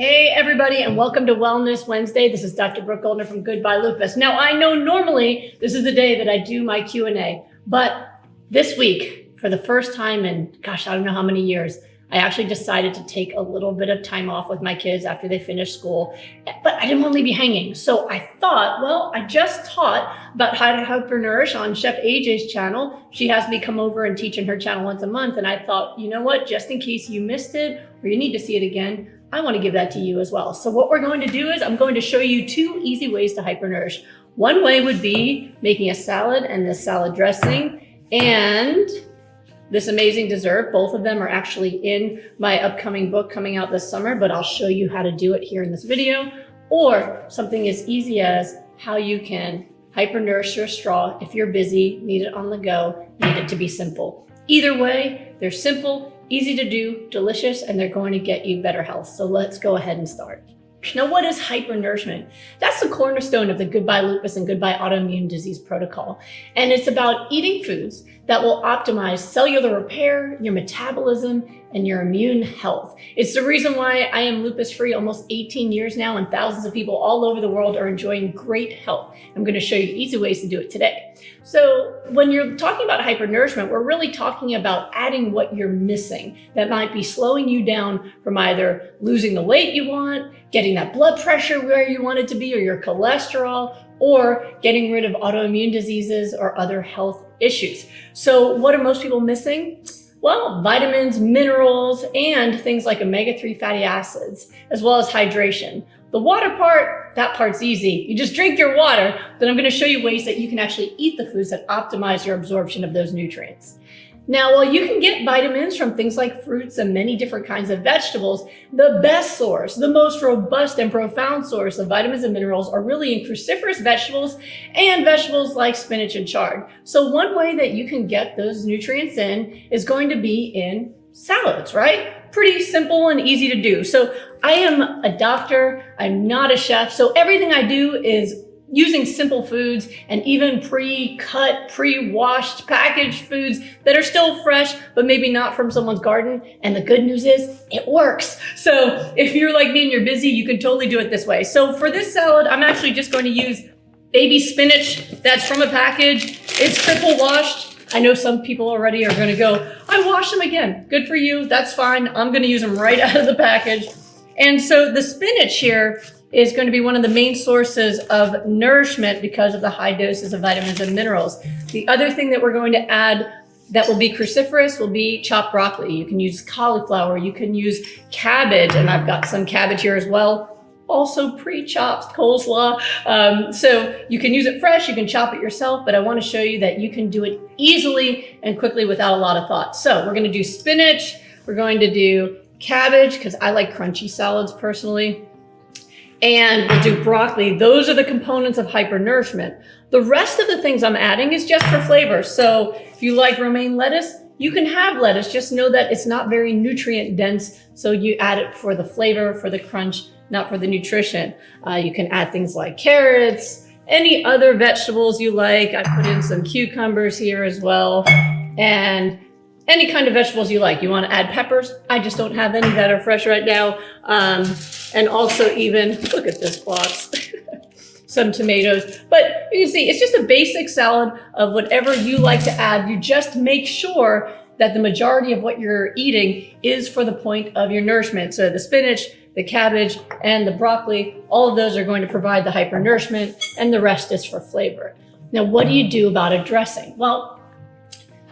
Hey everybody, and welcome to Wellness Wednesday. This is Dr. Brooke Goldner from Goodbye Lupus. Now I know normally this is the day that I do my Q&A, but this week, for the first time in, gosh, I don't know how many years, I actually decided to take a little bit of time off with my kids after they finished school, but I didn't want to leave you hanging. So I thought, well, I just taught about how to hyper-nourish on Chef AJ's channel. She has me come over and teach on her channel once a month. And I thought, you know what, just in case you missed it or you need to see it again, I want to give that to you as well. So what we're going to do is I'm going to show you two easy ways to hyper-nourish. One way would be making a salad and this salad dressing and this amazing dessert. Both of them are actually in my upcoming book coming out this summer, but I'll show you how to do it here in this video. Or something as easy as how you can hyper-nourish your straw if you're busy, need it on the go, need it to be simple. Either way, they're simple, easy to do, delicious, and they're going to get you better health. So let's go ahead and start. Now, what is hyper-nourishment? That's the cornerstone of the Goodbye Lupus and Goodbye Autoimmune Disease protocol. And it's about eating foods that will optimize cellular repair, your metabolism, and your immune health. It's the reason why I am lupus-free almost 18 years now, and thousands of people all over the world are enjoying great health. I'm going to show you easy ways to do it today. So when you're talking about hyper-nourishment, we're really talking about adding what you're missing that might be slowing you down from either losing the weight you want, getting that blood pressure where you want it to be, or your cholesterol, or getting rid of autoimmune diseases or other health issues. So what are most people missing? Well, vitamins, minerals, and things like omega-3 fatty acids, as well as hydration. The water part, that part's easy. You just drink your water. Then I'm going to show you ways that you can actually eat the foods that optimize your absorption of those nutrients. Now, while you can get vitamins from things like fruits and many different kinds of vegetables, the best source, the most robust and profound source of vitamins and minerals are really in cruciferous vegetables and vegetables like spinach and chard. So one way that you can get those nutrients in is going to be in salads, right? Pretty simple and easy to do. So I am a doctor, I'm not a chef, so everything I do is using simple foods and even pre-cut, pre-washed, packaged foods that are still fresh, but maybe not from someone's garden. And the good news is it works. So if you're like me and you're busy, you can totally do it this way. So for this salad, I'm actually just going to use baby spinach that's from a package. It's triple washed. I know some people already are gonna go, I wash them again. Good for you, that's fine. I'm gonna use them right out of the package. And so the spinach here is going to be one of the main sources of nourishment because of the high doses of vitamins and minerals. The other thing that we're going to add that will be cruciferous will be chopped broccoli. You can use cauliflower, you can use cabbage, and I've got some cabbage here as well. Also pre-chopped coleslaw. So you can use it fresh, you can chop it yourself, but I want to show you that you can do it easily and quickly without a lot of thought. So we're going to do spinach, we're going to do cabbage, because I like crunchy salads personally. And we'll do broccoli. Those are the components of hyper-nourishment. The rest of the things I'm adding is just for flavor. So if you like romaine lettuce, you can have lettuce. Just know that it's not very nutrient dense. So you add it for the flavor, for the crunch, not for the nutrition. You can add things like carrots, any other vegetables you like. I put in some cucumbers here as well. And any kind of vegetables you like. You want to add peppers? I just don't have any that are fresh right now. And also even, look at this box, some tomatoes. But you can see, it's just a basic salad of whatever you like to add. You just make sure that the majority of what you're eating is for the point of your nourishment. So the spinach, the cabbage, and the broccoli, all of those are going to provide the hyper-nourishment, and the rest is for flavor. Now, what do you do about a dressing? Well,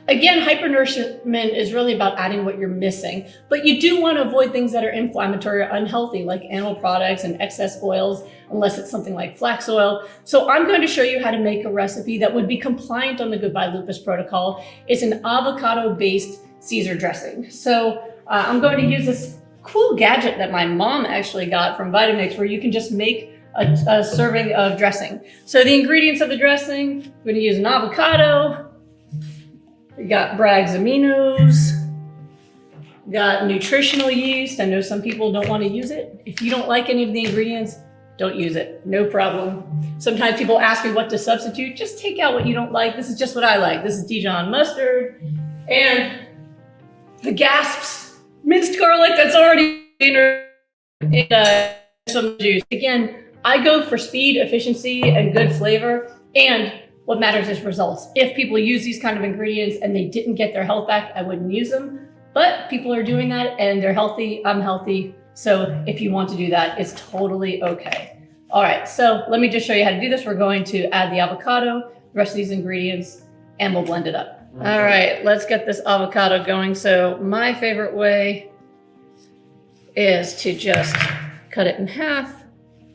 again, hyper-nourishment is really about adding what you're missing, but you do want to avoid things that are inflammatory or unhealthy, like animal products and excess oils, unless it's something like flax oil. So I'm going to show you how to make a recipe that would be compliant on the Goodbye Lupus protocol. It's an avocado-based Caesar dressing. So I'm going to use this cool gadget that my mom actually got from Vitamix, where you can just make a serving of dressing. So the ingredients of the dressing, we're going to use an avocado. We got Braggs Aminos, got nutritional yeast. I know some people don't want to use it. If you don't like any of the ingredients, don't use it, no problem. Sometimes people ask me what to substitute. Just take out what you don't like. This is just what I like. This is Dijon mustard and the gasps, minced garlic that's already in And some juice. Again, I go for speed, efficiency, and good flavor. And what matters is results. If people use these kind of ingredients and they didn't get their health back, I wouldn't use them. But people are doing that and they're healthy, I'm healthy. So if you want to do that, it's totally okay. All right, so let me just show you how to do this. We're going to add the avocado, the rest of these ingredients, and we'll blend it up. All right, let's get this avocado going. So my favorite way is to just cut it in half.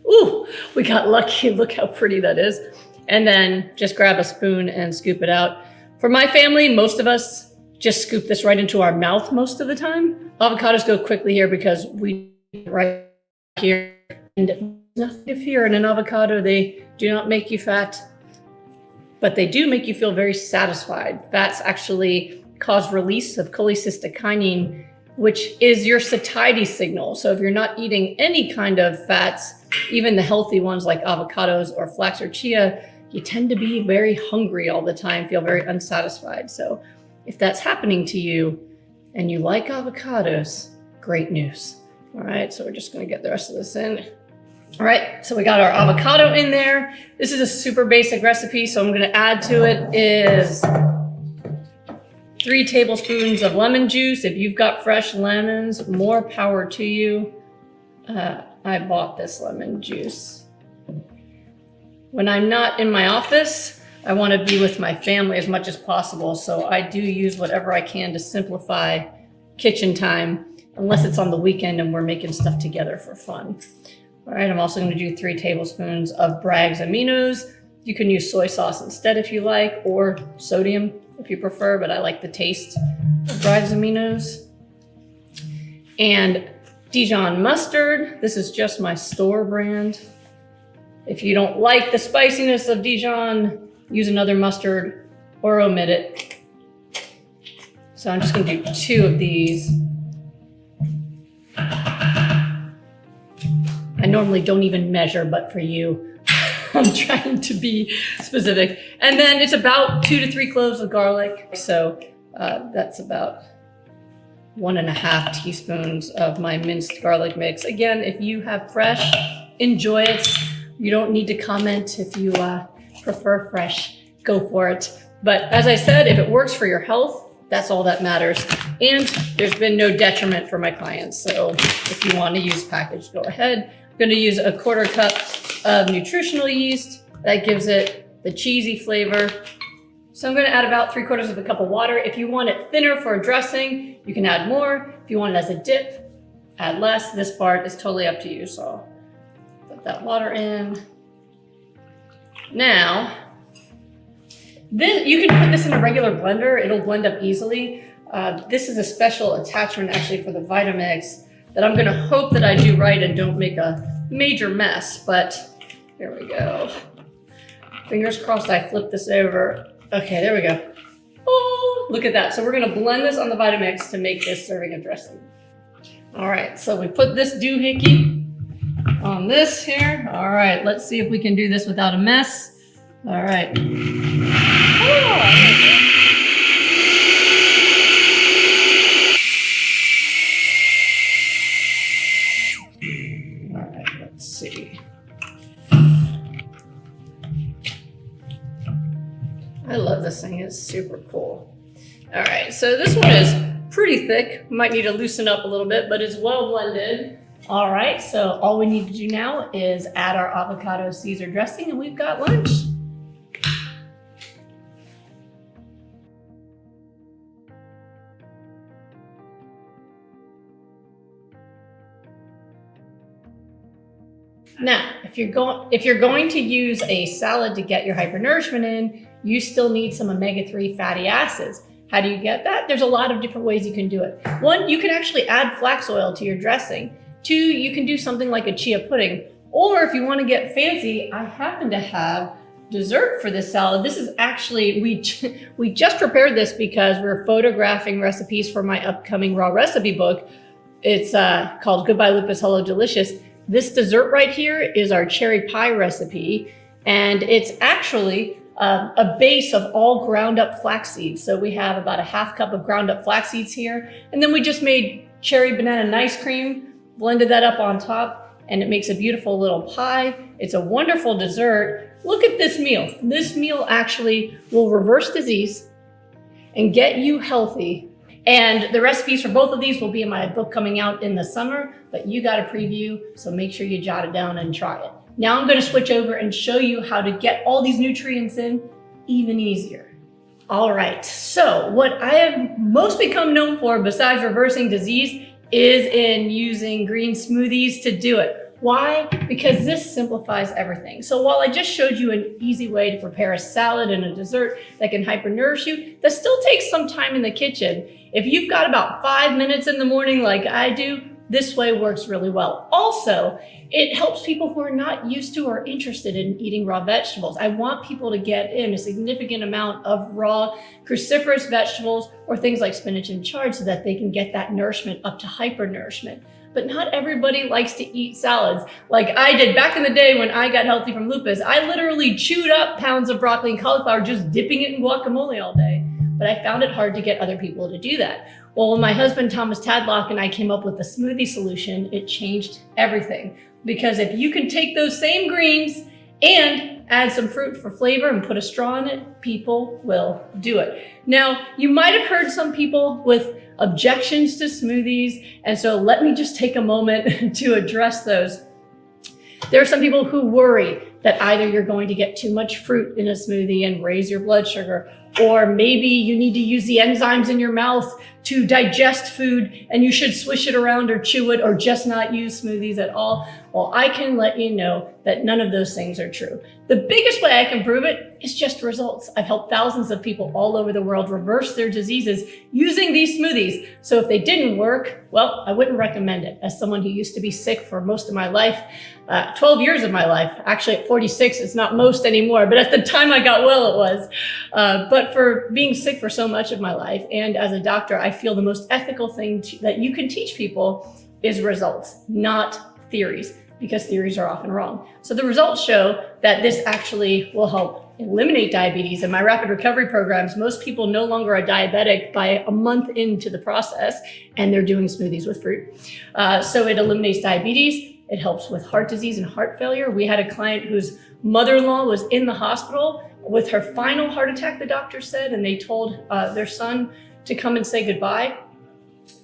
Ooh, we got lucky. Look how pretty that is. And then just grab a spoon and scoop it out. For my family, most of us just scoop this right into our mouth most of the time. Avocados go quickly here because we right here. And nothing if here in an avocado, they do not make you fat, but they do make you feel very satisfied. Fats actually cause release of cholecystokinin, which is your satiety signal. So if you're not eating any kind of fats, even the healthy ones like avocados or flax or chia, you tend to be very hungry all the time, feel very unsatisfied. So if that's happening to you and you like avocados, great news. All right, so we're just gonna get the rest of this in. All right, so we got our avocado in there. This is a super basic recipe, so I'm gonna add to it is 3 tablespoons of lemon juice. If you've got fresh lemons, more power to you. I bought this lemon juice. When I'm not in my office, I want to be with my family as much as possible. So I do use whatever I can to simplify kitchen time, unless it's on the weekend and we're making stuff together for fun. All right, I'm also going to do 3 tablespoons of Braggs Aminos. You can use soy sauce instead if you like, or sodium if you prefer, but I like the taste of Braggs Aminos. And Dijon mustard. This is just my store brand. If you don't like the spiciness of Dijon, use another mustard or omit it. So I'm just going to do 2 of these. I normally don't even measure, but for you, I'm trying to be specific. And then it's about 2 to 3 cloves of garlic. So that's about 1.5 teaspoons of my minced garlic mix. Again, if you have fresh, enjoy it. You don't need to comment if you prefer fresh, go for it. But as I said, if it works for your health, that's all that matters. And there's been no detriment for my clients. So if you want to use packaged, go ahead. I'm going to use a 1/4 cup of nutritional yeast. That gives it the cheesy flavor. So I'm going to add about 3/4 of a cup of water. If you want it thinner for a dressing, you can add more. If you want it as a dip, add less. This part is totally up to you. So I'll put that water in. Now, you can put this in a regular blender. It'll blend up easily. This is a special attachment actually for the Vitamix that I'm going to hope that I do right and don't make a major mess. But here we go. Fingers crossed I flip this over. Okay, there we go. Oh, look at that. So we're going to blend this on the Vitamix to make this serving of dressing. All right, so we put this doohickey on this here. All right, let's see if we can do this without a mess. All right. Oh, see. I love this thing, it's super cool. All right, so this one is pretty thick. Might need to loosen up a little bit, but it's well blended. All right, so all we need to do now is add our avocado Caesar dressing and we've got lunch. Now, if you're going to use a salad to get your hyper-nourishment in, you still need some omega-3 fatty acids. How do you get that? There's a lot of different ways you can do it. 1, you can actually add flax oil to your dressing. 2, you can do something like a chia pudding. Or if you want to get fancy, I happen to have dessert for this salad. This is actually, we just prepared this because we're photographing recipes for my upcoming raw recipe book. It's called Goodbye Lupus Hello Delicious. This dessert right here is our cherry pie recipe, and it's actually a base of all ground up flax seeds. So we have about a 1/2 cup of ground up flax seeds here, and then we just made cherry banana nice cream blended that up on top, and it makes a beautiful little pie. It's a wonderful dessert. Look at this meal. This meal actually will reverse disease and get you healthy. And the recipes for both of these will be in my book coming out in the summer, but you got a preview, so make sure you jot it down and try it. Now I'm going to switch over and show you how to get all these nutrients in even easier. All right, so what I have most become known for besides reversing disease is in using green smoothies to do it. Why? Because this simplifies everything. So while I just showed you an easy way to prepare a salad and a dessert that can hyper-nourish you, that still takes some time in the kitchen. If you've got about 5 minutes in the morning like I do, this way works really well. Also, it helps people who are not used to or interested in eating raw vegetables. I want people to get in a significant amount of raw cruciferous vegetables or things like spinach and chard so that they can get that nourishment up to hyper-nourishment. But not everybody likes to eat salads like I did back in the day when I got healthy from lupus. I literally chewed up pounds of broccoli and cauliflower just dipping it in guacamole all day. But I found it hard to get other people to do that. Well, when my husband, Thomas Tadlock, and I came up with the Smoothie Solution, it changed everything. Because if you can take those same greens and add some fruit for flavor and put a straw in it, people will do it. Now, you might have heard some people with objections to smoothies, and so let me just take a moment to address those. There are some people who worry that either you're going to get too much fruit in a smoothie and raise your blood sugar, or maybe you need to use the enzymes in your mouth to digest food and you should swish it around or chew it or just not use smoothies at all. Well, I can let you know that none of those things are true. The biggest way I can prove it is just results. I've helped thousands of people all over the world reverse their diseases using these smoothies. So if they didn't work, well, I wouldn't recommend it. As someone who used to be sick for most of my life, 12 years of my life, actually at 46, it's not most anymore, but at the time I got well, it was. But for being sick for so much of my life, and as a doctor, I feel the most ethical thing that you can teach people is results, not theories, because theories are often wrong. So the results show that this actually will help eliminate diabetes. In my rapid recovery programs, most people no longer are diabetic by a month into the process, and they're doing smoothies with fruit. So it eliminates diabetes. It helps with heart disease and heart failure. We had a client whose mother-in-law was in the hospital with her final heart attack, the doctor said, and they told their son to come and say goodbye.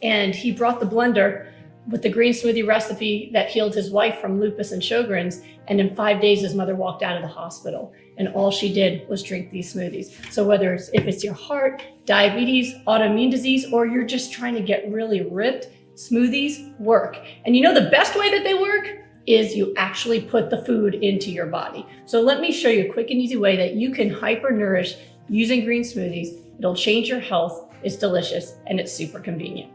And he brought the blender with the green smoothie recipe that healed his wife from lupus and Sjogren's. And in 5 days, his mother walked out of the hospital and all she did was drink these smoothies. So whether if it's your heart, diabetes, autoimmune disease, or you're just trying to get really ripped, smoothies work. And you know the best way that they work is you actually put the food into your body. So let me show you a quick and easy way that you can hyper-nourish using green smoothies. It'll change your health, it's delicious, and it's super convenient.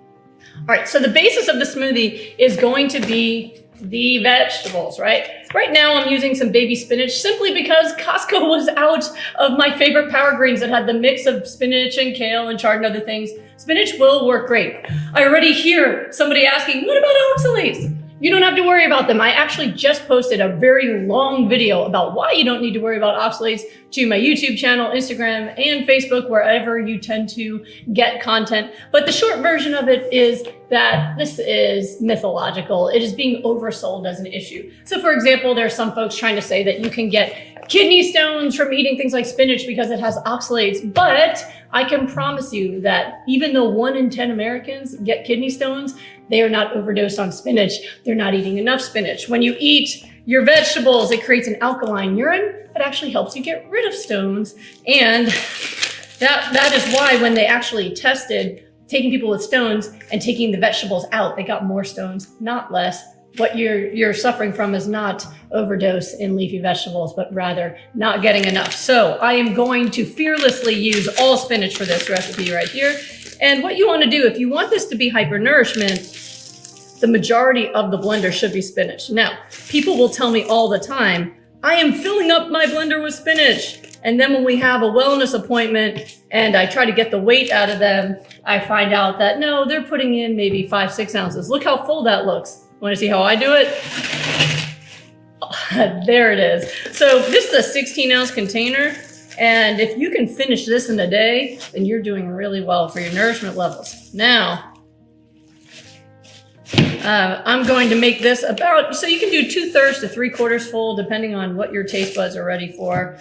All right, so the basis of the smoothie is going to be the vegetables, right? Right now I'm using some baby spinach simply because Costco was out of my favorite power greens that had the mix of spinach and kale and chard and other things. Spinach will work great. I already hear somebody asking, what about oxalates? You don't have to worry about them. I actually just posted a very long video about why you don't need to worry about oxalates to my YouTube channel, Instagram, and Facebook, wherever you tend to get content. But the short version of it is that this is mythological. It is being oversold as an issue. So for example, there are some folks trying to say that you can get kidney stones from eating things like spinach because it has oxalates. But I can promise you that even though 1 in 10 Americans get kidney stones, they are not overdosed on spinach. They're not eating enough spinach. When you eat your vegetables, it creates an alkaline urine that actually helps you get rid of stones. And that is why when they actually tested taking people with stones and taking the vegetables out, they got more stones, not less. What you're suffering from is not overdose in leafy vegetables, but rather not getting enough. So I am going to fearlessly use all spinach for this recipe right here. And what you want to do, if you want this to be hyper-nourishment, the majority of the blender should be spinach. Now, people will tell me all the time, I am filling up my blender with spinach. And then when we have a wellness appointment and I try to get the weight out of them, I find out that no, they're putting in maybe 5-6 ounces. Look how full that looks. Want to see how I do it? There it is. So this is a 16-ounce container. And if you can finish this in a day, then you're doing really well for your nourishment levels. Now, I'm going to make this about, so you can do 2/3 to 3/4 full, depending on what your taste buds are ready for.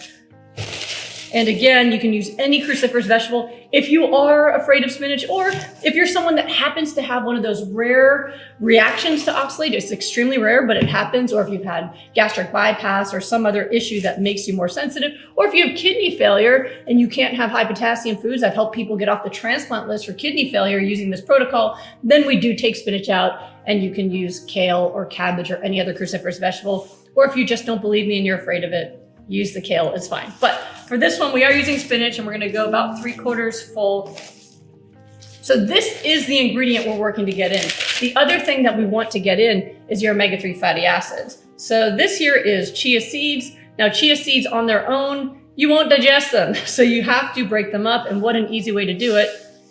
And again, you can use any cruciferous vegetable. If you are afraid of spinach, or if you're someone that happens to have one of those rare reactions to oxalate, it's extremely rare, but it happens, or if you've had gastric bypass or some other issue that makes you more sensitive, or if you have kidney failure and you can't have high potassium foods, I've helped people get off the transplant list for kidney failure using this protocol, then we do take spinach out, and you can use kale or cabbage or any other cruciferous vegetable. Or if you just don't believe me and you're afraid of it, use the kale, it's fine. But for this one, we are using spinach, and we're gonna go about 3/4 full. So this is the ingredient we're working to get in. The other thing that we want to get in is your omega-3 fatty acids. So this here is chia seeds. Now, chia seeds on their own, you won't digest them. So you have to break them up, and what an easy way to do it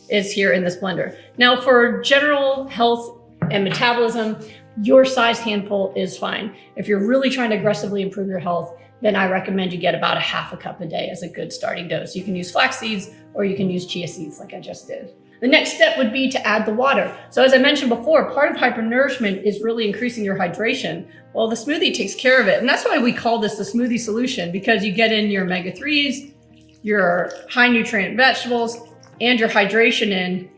is here in this blender. Now, for general health and metabolism, your sized handful is fine. If you're really trying to aggressively improve your health, then I recommend you get about 1/2 cup a day as a good starting dose. You can use flax seeds, or you can use chia seeds like I just did. The next step would be to add the water. So as I mentioned before, part of hyper-nourishment is really increasing your hydration. Well, the smoothie takes care of it. And that's why we call this the Smoothie Solution, because you get in your omega-3s, your high nutrient vegetables, and your hydration in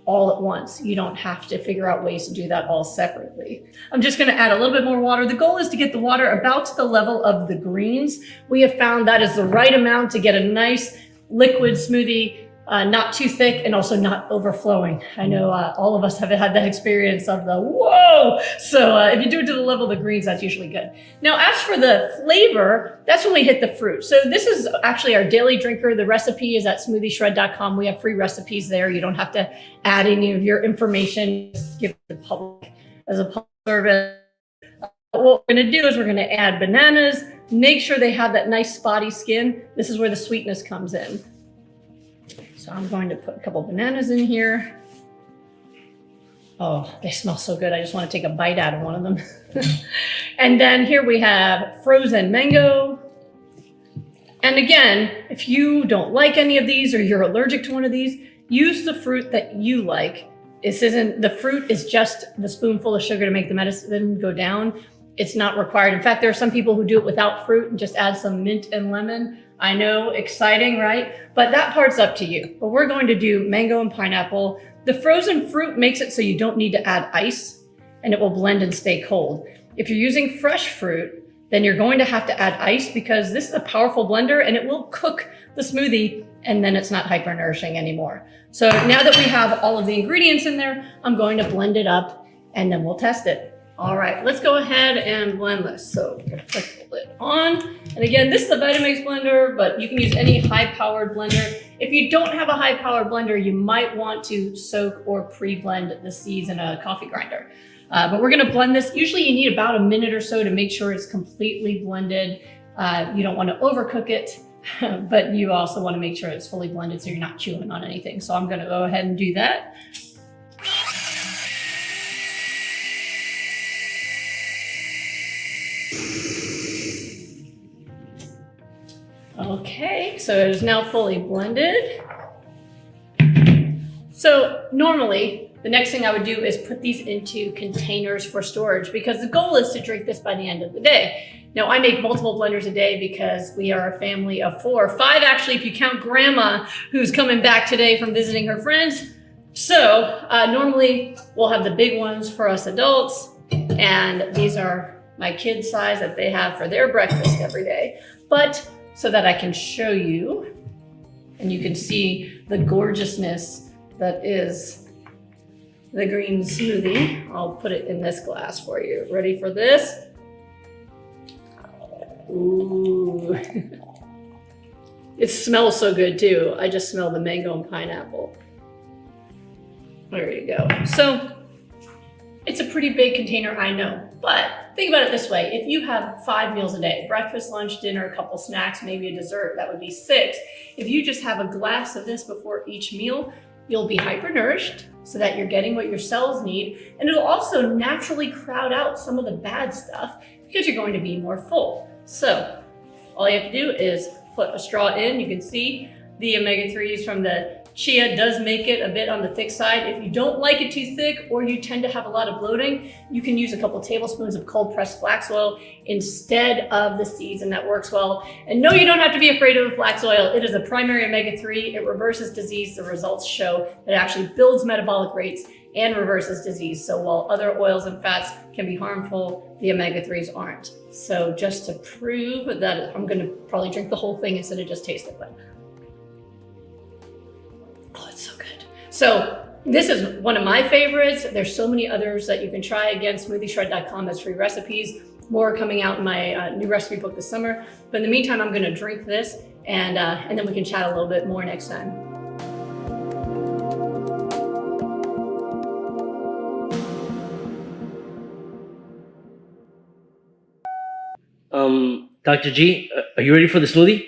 all at once. You don't have to figure out ways to do that all separately. I'm just gonna add a little bit more water. The goal is to get the water about to the level of the greens. We have found that is the right amount to get a nice liquid smoothie, not too thick and also not overflowing. I know all of us have had that experience of the whoa. So if you do it to the level of the greens, that's usually good. Now, as for the flavor, that's when we hit the fruit. So this is actually our daily drinker. The recipe is at smoothieshred.com. We have free recipes there. You don't have to add any of your information. Just give it to the public as a public service. What we're gonna do is we're gonna add bananas. Make sure they have that nice spotty skin. This is where the sweetness comes in. So I'm going to put a couple bananas in here. Oh, they smell so good. I just want to take a bite out of one of them. And then here we have frozen mango. And again, if you don't like any of these or you're allergic to one of these, use the fruit that you like. The fruit is just the spoonful of sugar to make the medicine go down. It's not required. In fact, there are some people who do it without fruit and just add some mint and lemon. I know, exciting, right? But that part's up to you. But we're going to do mango and pineapple. The frozen fruit makes it so you don't need to add ice, and it will blend and stay cold. If you're using fresh fruit, then you're going to have to add ice, because this is a powerful blender and it will cook the smoothie, and then it's not hyper-nourishing anymore. So now that we have all of the ingredients in there, I'm going to blend it up, and then we'll test it. All right, let's go ahead and blend this. So we're gonna put the lid on. And again, this is a Vitamix blender, but you can use any high-powered blender. If you don't have a high-powered blender, you might want to soak or pre-blend the seeds in a coffee grinder. But we're gonna blend this. Usually you need about a minute or so to make sure it's completely blended. You don't wanna overcook it, but you also wanna make sure it's fully blended so you're not chewing on anything. So I'm gonna go ahead and do that. Okay, so it is now fully blended. So normally, the next thing I would do is put these into containers for storage, because the goal is to drink this by the end of the day. Now, I make multiple blenders a day because we are a family of 4, 5 actually, if you count Grandma, who's coming back today from visiting her friends. So normally we'll have the big ones for us adults, and these are my kids' size that they have for their breakfast every day. But so that I can show you, and you can see the gorgeousness that is the green smoothie. I'll put it in this glass for you. Ready for this? Ooh. It smells so good too. I just smell the mango and pineapple. There you go. So it's a pretty big container, I know, but think about it this way. If you have 5 meals a day, breakfast, lunch, dinner, a couple snacks, maybe a dessert, that would be 6. If you just have a glass of this before each meal, you'll be hyper-nourished so that you're getting what your cells need. And it'll also naturally crowd out some of the bad stuff because you're going to be more full. So all you have to do is put a straw in. You can see the omega-3s from the Chia does make it a bit on the thick side. If you don't like it too thick or you tend to have a lot of bloating, you can use a couple tablespoons of cold pressed flax oil instead of the seeds, and that works well. And no, you don't have to be afraid of flax oil. It is a primary omega-3. It reverses disease. The results show that it actually builds metabolic rates and reverses disease. So while other oils and fats can be harmful, the omega-3s aren't. So just to prove that, I'm gonna probably drink the whole thing instead of just taste it, but oh, it's so good. So this is one of my favorites. There's so many others that you can try. Again, smoothieshred.com has free recipes. More coming out in my new recipe book this summer. But in the meantime, I'm gonna drink this and then we can chat a little bit more next time. Dr. G, are you ready for the smoothie?